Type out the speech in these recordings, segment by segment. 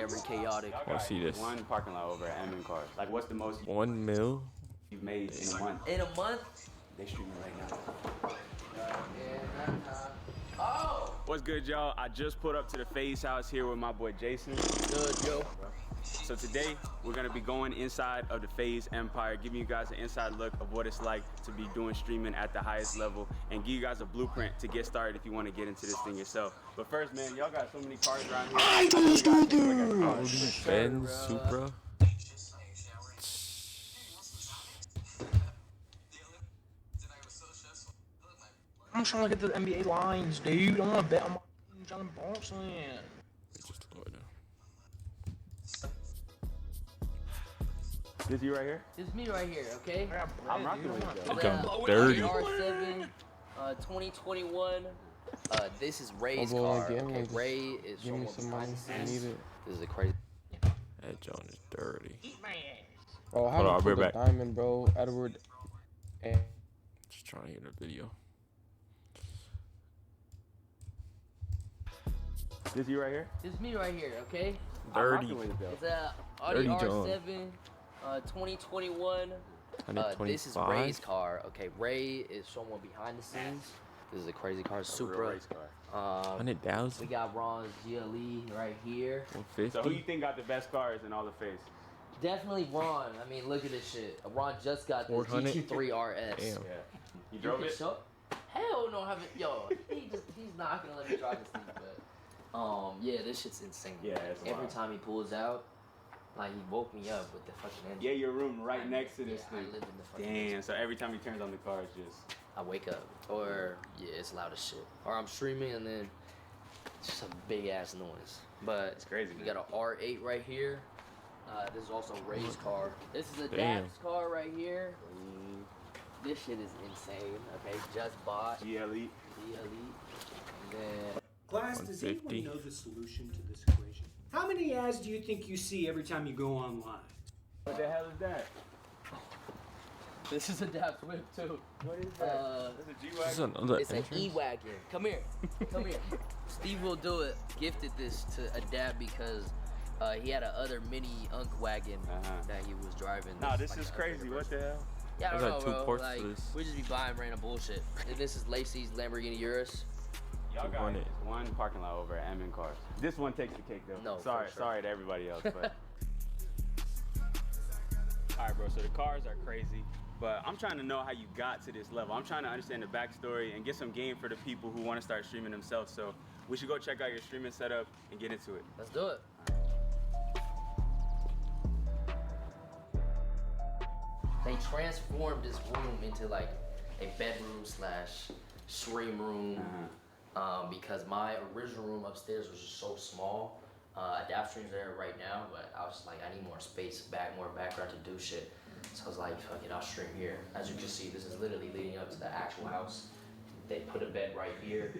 very chaotic. I see this. One parking lot over at MN Cars. Like, what's the most 1 mil. you've made in a month? In a month? They streaming right now. Oh! What's good, y'all? I just put up to the Faze house here with my boy Jason. Good, yo. So today, we're gonna be going inside of the Faze Empire, giving you guys an inside look of what it's like to be doing streaming at the highest level, and give you guys a blueprint to get started if you want to get into this thing yourself. But first, man, y'all got so many cars around here. Benz, Supra. I'm trying to look at the NBA lines, dude. I want to bet on my John Boston. Just a little. This you right here? This is me right here, okay? I'm rocking with you. You got dirty. R7, 2021. This is Ray's car. Okay, Ray is from behind the scenes. This is a crazy. That John is dirty. Bro, Hold on, I'll be back. Diamond, bro. Edward. And Just trying to hear the video. This you right here? This is me right here, okay? Dirty. It's a Audi Dirty John. R7, 2021. This is 2025. Ray's car. Okay, Ray is someone behind the scenes. This is a crazy car, Supra. Race car. We 100,000. got Ron's GLE right here. 150. So who you think got the best cars in all the Faze? Definitely Ron. I mean, look at this shit. Ron just got this 400? GT3 RS. Damn. Yeah. You drove it? Hell no, haven't. Yo, he's not gonna let me drive this thing, but yeah, this shit's insane. Yeah, it's Every wild. time he pulls out, like he woke me up with the fucking engine. Yeah, your room right next to this I thing. live in the fucking Damn, engine. so every time he turns on the car, it's just... I wake up, or yeah, it's loud as shit. Or I'm streaming and then it's just a big ass noise. But It's crazy, We man. got an R8 right here. This is also Ray's car. This is a Damn. Dax car right here. This shit is insane. Okay, just bought GLE. the Elite. And then Glass, does 150. anyone know the solution to this equation? How many ads do you think you see every time you go online? What the hell is that? this is a Dax whip too. What is that? It's That's a This is G-Wagon? another an entrance. E-Wagon. Come here. Come here. Steve will do it. Gifted this to a dad because he had a other mini Unk wagon that he was driving. Nah, this like is a crazy. What the hell? Yeah, I There's don't like know, 2 bro. ports Like, to this. we just be buying random bullshit. And this is Lacey's Lamborghini Urus. Y'all got 200. one parking lot over at MN Cars. This one takes the cake, though. No, sorry, for sure. sorry to everybody else, but... All right, bro, so the cars are crazy, but I'm trying to know how you got to this level. I'm trying to understand the backstory and get some game for the people who want to start streaming themselves, so we should go check out your streaming setup and get into it. Let's do it. They transformed this room into like a bedroom slash stream room because my original room upstairs was just so small. Adapt stream's there right now, but I was just like, I need more space, more background to do shit. So I was like, fuck it, I'll stream here. As you can see, this is literally leading up to the actual house. They put a bed right here.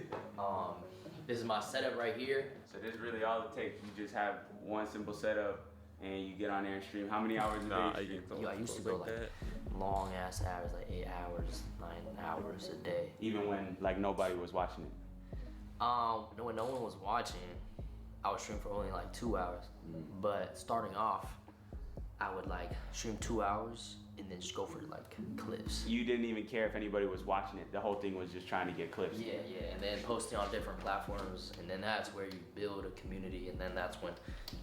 This is my setup right here. So this is really all it takes. You just have one simple setup and you get on there and stream. How many hours a Nah, day? I you stream? get Yo, I used to go like long ass hours, like 8 hours, 9 hours a day. Even when like nobody was watching it. When no one was watching, I would stream for only like 2 hours. But starting off, I would like stream 2 hours and then just go for like clips. You didn't even care if anybody was watching it. The whole thing was just trying to get clips. Yeah, and then posting on different platforms, and then that's where you build a community, and then that's when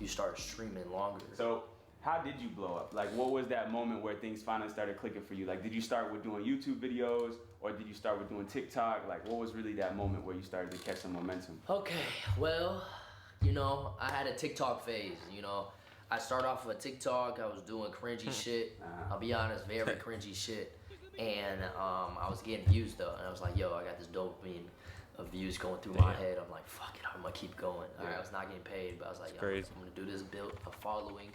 you start streaming longer. So how did you blow up? Like, what was that moment where things finally started clicking for you? Like, did you start with doing YouTube videos, or did you start with doing TikTok? Like, what was really that moment where you started to catch some momentum? Okay, well, you know, I had a TikTok phase, you know. I started off with TikTok, I was doing cringy shit. I'll be honest, very cringy shit. And I was getting views though, and I was like, yo, I got this dopamine of views going through my head. I'm like, fuck it, I'm gonna keep going. All right, I was not getting paid, but I was like, yo, crazy. I'm gonna do this, build a following.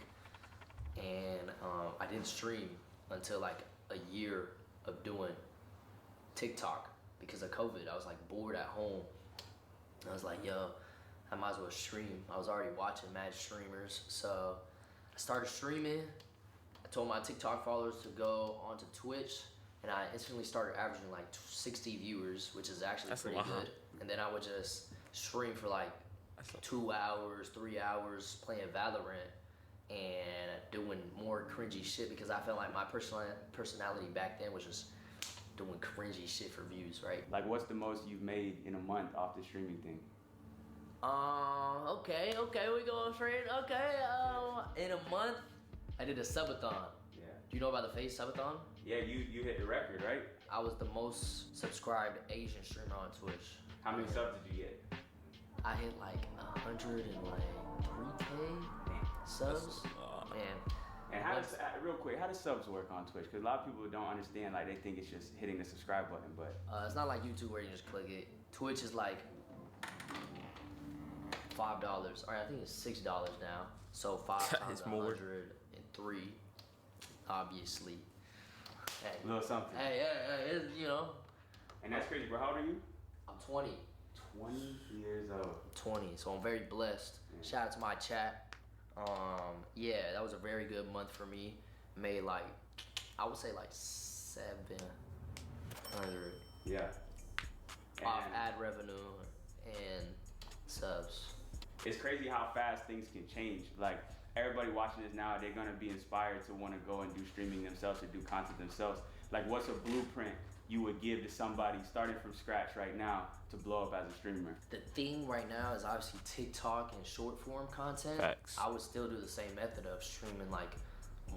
And I didn't stream until like a year of doing TikTok because of COVID. I was like bored at home. I was like, yo, I might as well stream. I was already watching mad streamers, so I started streaming. I told my TikTok followers to go onto Twitch, and I instantly started averaging like 60 viewers, which is actually That's pretty a lot. good. And then I would just stream for like 2 hours, 3 hours playing Valorant and doing more cringy shit because I felt like my personality back then was just doing cringy shit for views, right? Like, what's the most you've made in a month off the streaming thing? Okay, we going straight. Okay, in a month, I did a subathon. Yeah. Do you know about the Faze subathon? Yeah, you hit the record, right? I was the most subscribed Asian streamer on Twitch. How many subs did you get? I hit like 103K subs. Man. And how does, real quick, how does subs work on Twitch? Because a lot of people don't understand, like, they think it's just hitting the subscribe button, but... It's not like YouTube where you just click it. Twitch is like $5, or I think it's $6 now. So 5 times It's more. 103, obviously. Hey, A little something. hey, it's, you know. And that's crazy, bro. How old are you? I'm 20. 20 years old. 20, so I'm very blessed. Shout out to my chat. Yeah, that was a very good month for me. Made like, I would say like 700 Yeah. off And ad revenue and subs. it's crazy how fast things can change. Like, everybody watching this now, they're gonna be inspired to wanna go and do streaming themselves or do content themselves. Like, what's a blueprint you would give to somebody starting from scratch right now to blow up as a streamer? The thing right now is obviously TikTok and short form content. Facts. I would still do the same method of streaming like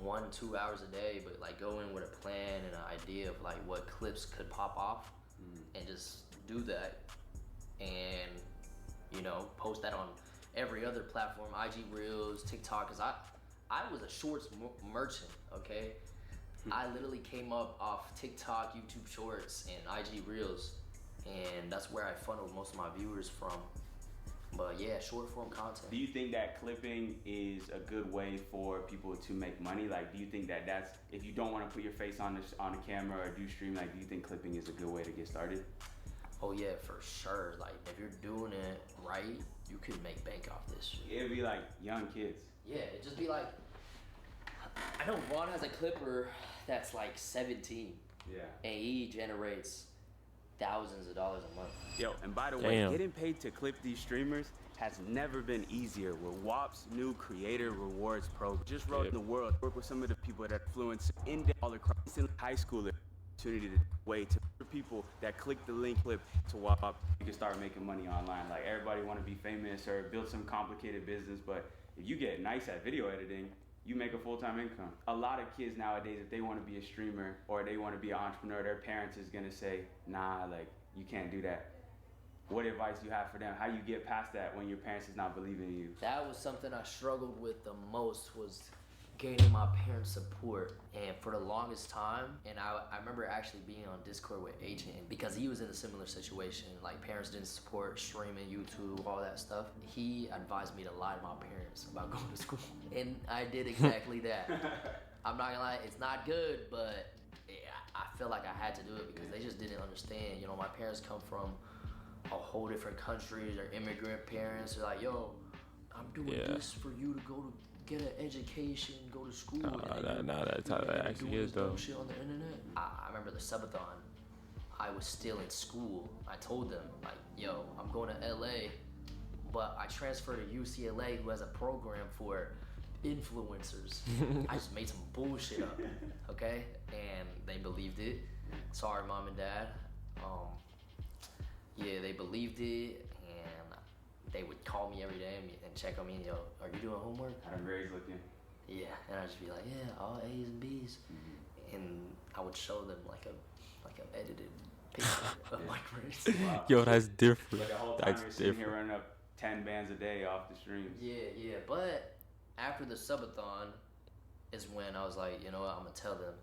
1-2 hours a day, but like go in with a plan and an idea of like what clips could pop off and just do that and, you know, post that on every other platform, IG Reels, TikTok, cause I was a shorts merchant, okay? I literally came up off TikTok, YouTube Shorts, and IG Reels, and that's where I funneled most of my viewers from. But yeah, short form content. Do you think that clipping is a good way for people to make money? Like, do you think that that's, if you don't want to put your face on the camera or do stream, like, do you think clipping is a good way to get started? Oh yeah, for sure. Like, if you're doing it right, you could make bank off this shit. It'd be like young kids. Yeah, it'd just be like, I know Ron has a clipper that's like 17, Yeah. and he generates thousands of dollars a month. Yo, and by the way, Damn. getting paid to clip these streamers has never been easier with WAP's new Creator Rewards program. Just rode in the world, work with some of the people that influence in all across high school opportunity to way to people that click the link clip to WAP. You can start making money online. Like, everybody want to be famous or build some complicated business, but if you get nice at video editing, you make a full-time income. A lot of kids nowadays, if they want to be a streamer or they want to be an entrepreneur, their parents is gonna say, nah, like, you can't do that. What advice you have for them? How you get past that when your parents is not believing in you? That was something I struggled with the most, was gaining my parents' support. And for the longest time, and I remember actually being on Discord with Agent because he was in a similar situation. Like, parents didn't support streaming, YouTube, all that stuff. He advised me to lie to my parents about going to school. And I did exactly that. I'm not gonna lie, it's not good, but yeah, I feel like I had to do it because they just didn't understand. You know, my parents come from a whole different country. They're immigrant parents. They're like, yo, I'm doing this for you to go to get an education, go to school. That's how that actually is, though. Shit on the internet. I remember the subathon. I was still in school. I told them, like, yo, I'm going to LA, but I transferred to UCLA, who has a program for influencers. I just made some bullshit up, okay? And they believed it. Sorry, mom and dad. Yeah, they believed it, and they would call me every day and check on me. Yo, are you doing homework? How the grades looking? Yeah, and I'd just be like, yeah, all A's and B's, and I would show them like an edited picture of my grades. Wow. Yo, that's different. But the whole time That's you're sitting here different. running up 10 bands a day off the streams. Yeah, but after the subathon is when I was like, you know what, I'm gonna tell them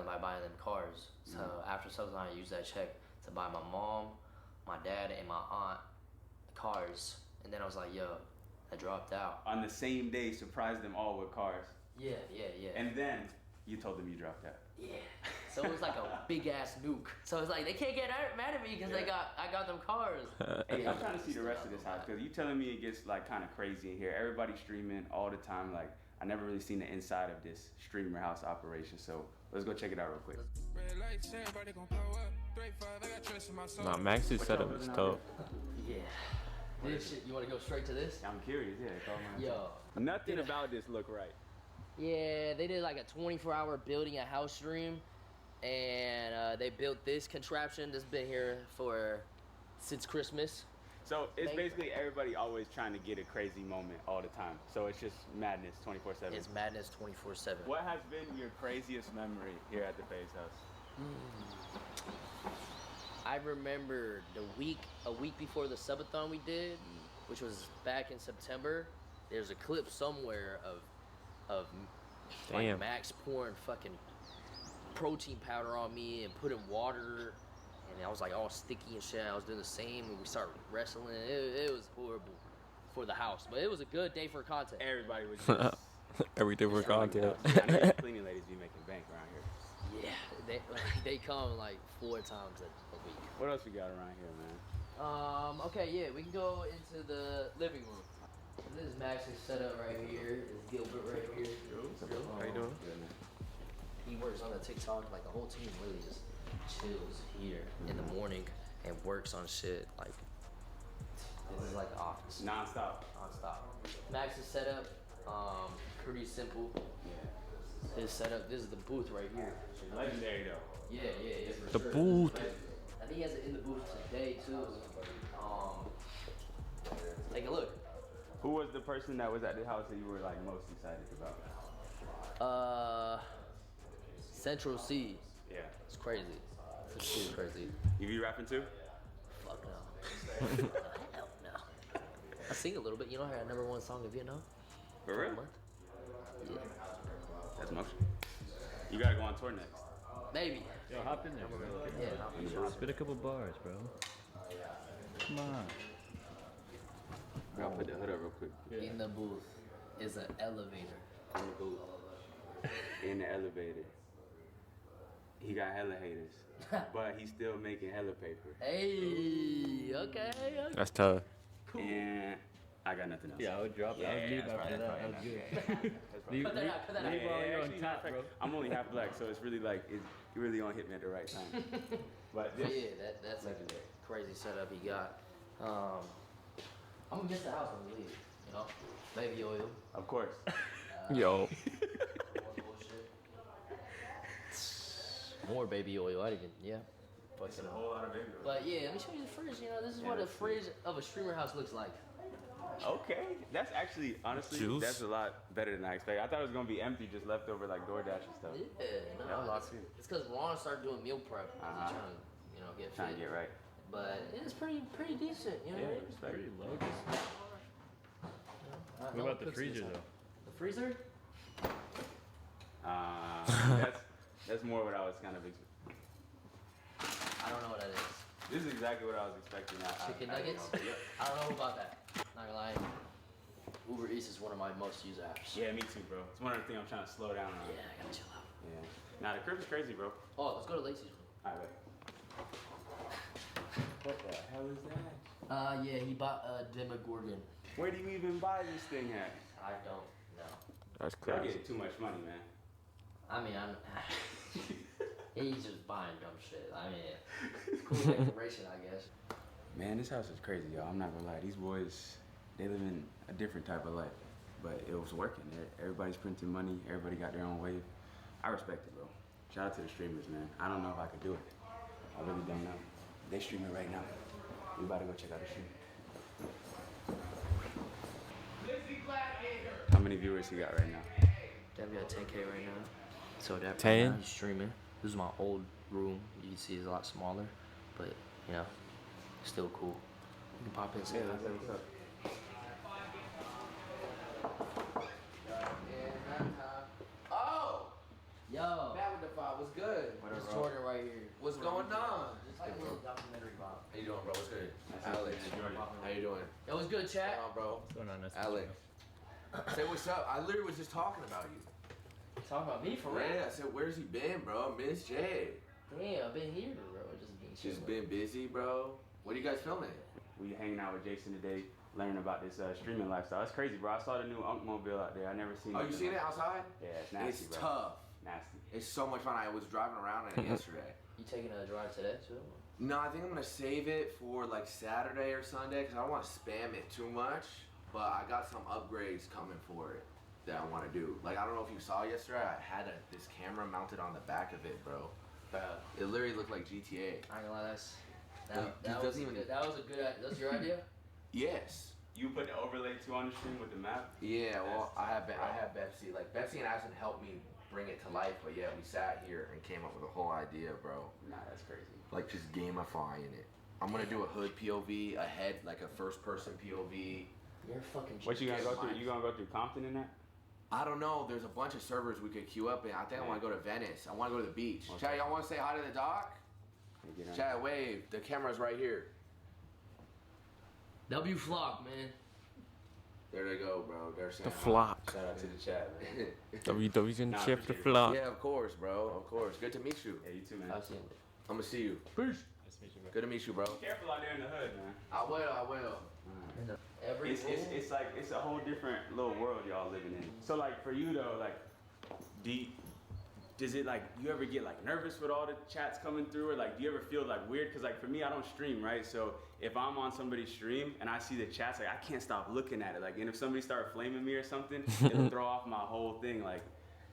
by buying them cars. So after subathon, I used that check to buy my mom, my dad, and my aunt cars. And then I was like, yo, I dropped out. On the same day, surprised them all with cars. Yeah. And then you told them you dropped out. Yeah. So it was like a big ass nuke. So it's like they can't get mad at me because I got them cars. Hey, I'm trying to see the rest of this house because you telling me it gets like kind of crazy in here. Everybody streaming all the time. Like, I never really seen the inside of this streamer house operation. So let's go check it out real quick. Nah, Max's setup is tough. Yeah. This shit, you want to go straight to this? I'm curious, yeah. It's all mine. Yo. Nothing about this look right. Yeah, they did like a 24-hour building a house stream, and they built this contraption that's been here since Christmas. So it's basically everybody always trying to get a crazy moment all the time. So it's just madness 24/7. It's madness 24/7. What has been your craziest memory here at the Faze house? I remember a week before the subathon we did, which was back in September. There's a clip somewhere of like Damn. Max pouring fucking protein powder on me and putting water, and I was like all sticky and shit. I was doing the same, and we started wrestling. It was horrible for the house, but it was a good day for content. Everybody was just Everything for content. I know you cleaning ladies be making bank around here. Yeah, they come like 4 times a week. What else we got around here, man? Okay, yeah, we can go into the living room. This is Max's setup right here. This is Gilbert right here. How you doing? He works on the TikTok. Like the whole team really just chills here in the morning and works on shit. Like this is like the office. Non-stop. Max's setup, pretty simple. Yeah. His setup. This is the booth right here. Legendary though. Yeah, for The sure. booth. I think he has it in the booth today too. Take a look. Who was the person that was at the house that you were like most excited about? Central C. Yeah. It's crazy. Central C is crazy. You be rapping too? Fuck no. Hell no. I sing a little bit. You know, I had #1 song in Vietnam. For real? Month. Yeah. That's motion. You gotta go on tour next. Maybe. Yo, hop in there, bro. Yeah. Spit a couple bars, bro. Come on. I'll put the hood up real quick. In the booth is an elevator. In the booth. In the elevator. He got hella haters. But he's still making hella paper. Hey, okay. That's tough. And I got nothing else. Yeah, I would drop it. I would leave after that. That was good. Leave Put that out, put that out. leave while you're on actually, top, bro. I'm only half black, so it's really like, you really on hit me at the right time. But Yeah, this, that's like a crazy setup he got. I'm gonna miss the house when we leave, you know? Baby oil. of course. Yo. More baby oil. I didn't, yeah. It's a whole lot of baby oil. But yeah, let me show you the fridge. You know, this is what a fridge of a streamer house looks like. Okay, that's actually, honestly, Juice. that's a lot better than I expected. I thought it was gonna be empty, just left over like DoorDash and stuff. Yeah, no, That was awesome. it's because Ron started doing meal prep. 'Cause he's trying to, you know, get Trying fit. to get right. But it's pretty decent, you know. Yeah, what I mean? respect. Pretty low. What No about the one cooks in freezer, this though? house. The freezer? That's more what I was kind of expecting. I don't know what that is. This is exactly what I was expecting. Chicken nuggets? Yep. I don't know about that. Not gonna lie. Uber Eats is one of my most used apps. Yeah, me too, bro. It's one of the things I'm trying to slow down on. Yeah, I gotta chill out. Yeah. Nah, the crib is crazy, bro. Oh, let's go to Lacey's room. Alright. What the hell is that? Yeah, he bought a Demogorgon. Where do you even buy this thing at? I don't know. That's Y'all crazy. getting too much money, man. I mean, he's just buying dumb shit. I mean, it's cool decoration, I guess. Man, this house is crazy, y'all. I'm not gonna lie. These boys, they live in a different type of life. But it was working. Everybody's printing money. Everybody got their own wave. I respect it, bro. Shout out to the streamers, man. I don't know if I could do it. I really don't know. They streaming right now. We about to go check out the stream. How many viewers he got right now? That got 10K right now. So that 10? He's streaming. This is my old room. You can see it's a lot smaller, but you know, still cool. You can pop in. Yeah, let's say what's up. Oh, Yo, Matt with the five. What's good? it's Jordan right here. What's going on? Just like a little documentary about. How you doing, bro? What's good? That's Alex. Jordan. How you doing? It was good, chat. What's going on, bro? What's going on? Nice to Alex. Say what's up. I literally was just talking about you. Talk about me for real. Yeah, I said, where's he been, bro? Miss J. Damn, I've been here, bro. Just been Just chilling. been busy, bro. What are you guys filming? We hanging out with Jason today, learning about this streaming lifestyle. It's crazy, bro. I saw the new Unk Mobile out there. I never seen Oh, you nothing seen it like outside? Yeah, it's nasty, It's bro. tough. Nasty. It's so much fun. I was driving around in it yesterday. You taking a drive today too? No, I think I'm gonna save it for like Saturday or Sunday because I don't want to spam it too much. But I got some upgrades coming for it that I want to do. Like I don't know if you saw yesterday, I had this camera mounted on the back of it, bro. It literally looked like GTA. I ain't gonna lie, It doesn't even- that was a good idea. That's your idea? Yes. You put the overlay too on the stream with the map? Yeah. Well, I have Betsy. Like Betsy and Ashton helped me bring it to life. But yeah, we sat here and came up with a whole idea, bro. Nah, that's crazy. Like just gamifying it. I'm gonna do a hood POV, a head, like a first person POV. You're a fucking What you gonna Yes, go through? mine. You gonna go through Compton in that? I don't know. There's a bunch of servers we could queue up in. I think I want to go to Venice. I want to go to the beach. Okay. Chad, y'all want to say hi to the doc? Get on. Chad, wave. The camera's right here. W Flock, man. There they go, bro. They're saying The hi. flock. Shout out to the chat, man. WW's in Nah, chip the appreciate it. flock. Yeah, of course, bro. Of course. Good to meet you. Yeah, you too, man. I've seen it. I'm gonna see you. Peace. Nice to meet you, man. Good to meet you, bro. Be careful out there in the hood, man. I will. Every It's like it's a whole different little world y'all living in. So like for you though, like, does it like you ever get like nervous with all the chats coming through, or like do you ever feel like weird? Cause like for me, I don't stream, right? So if I'm on somebody's stream and I see the chats, like I can't stop looking at it. Like, and if somebody start flaming me or something, it'll throw off my whole thing. Like,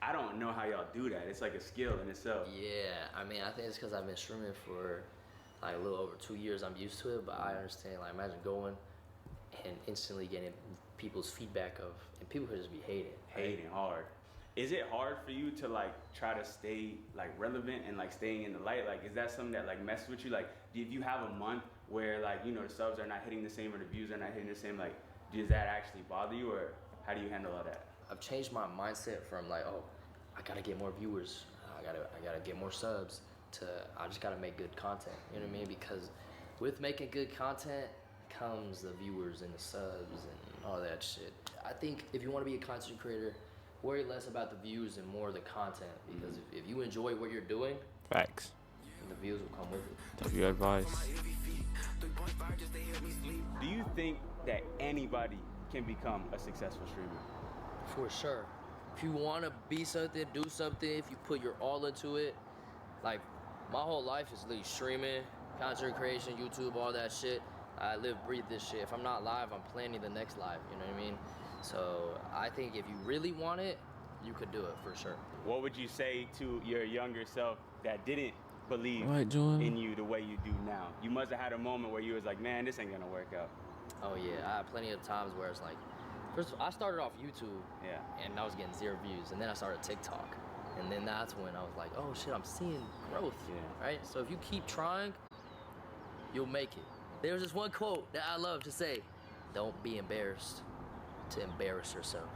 I don't know how y'all do that. It's like a skill in itself. Yeah, I mean, I think it's because I've been streaming for like a little over 2 years. I'm used to it, but I understand. Like, imagine going and instantly getting people's feedback and people could just be Hating hard. Is it hard for you to like try to stay like relevant and like staying in the light? Like, is that something that like messes with you? Like, if you have a month where like, you know, the subs are not hitting the same or the views are not hitting the same, like, does that actually bother you, or how do you handle all that? I've changed my mindset from like, oh, I gotta get more viewers, I gotta get more subs, to I just gotta make good content. You know what I mean? Because with making good content comes the viewers and the subs and all that shit. I think if you want to be a content creator, worry less about the views and more the content, because if you enjoy what you're doing, Facts. the views will come with it. W advice. Do you think that anybody can become a successful streamer? For sure. If you want to be something, do something, if you put your all into it, like my whole life is literally streaming, content creation, YouTube, all that shit. I live, breathe this shit. If I'm not live, I'm planning the next live, you know what I mean? So I think if you really want it, you could do it for sure. What would you say to your younger self that didn't believe Right, Jordan. in you the way you do now? You must have had a moment where you was like, man, this ain't gonna work out. Oh yeah, I had plenty of times where it's like, first I started off YouTube, Yeah. and I was getting 0 views, and then I started TikTok, and then that's when I was like, oh shit, I'm seeing growth, Yeah. right? So if you keep trying, you'll make it. There's this one quote that I love to say, don't be embarrassed to embarrass yourself.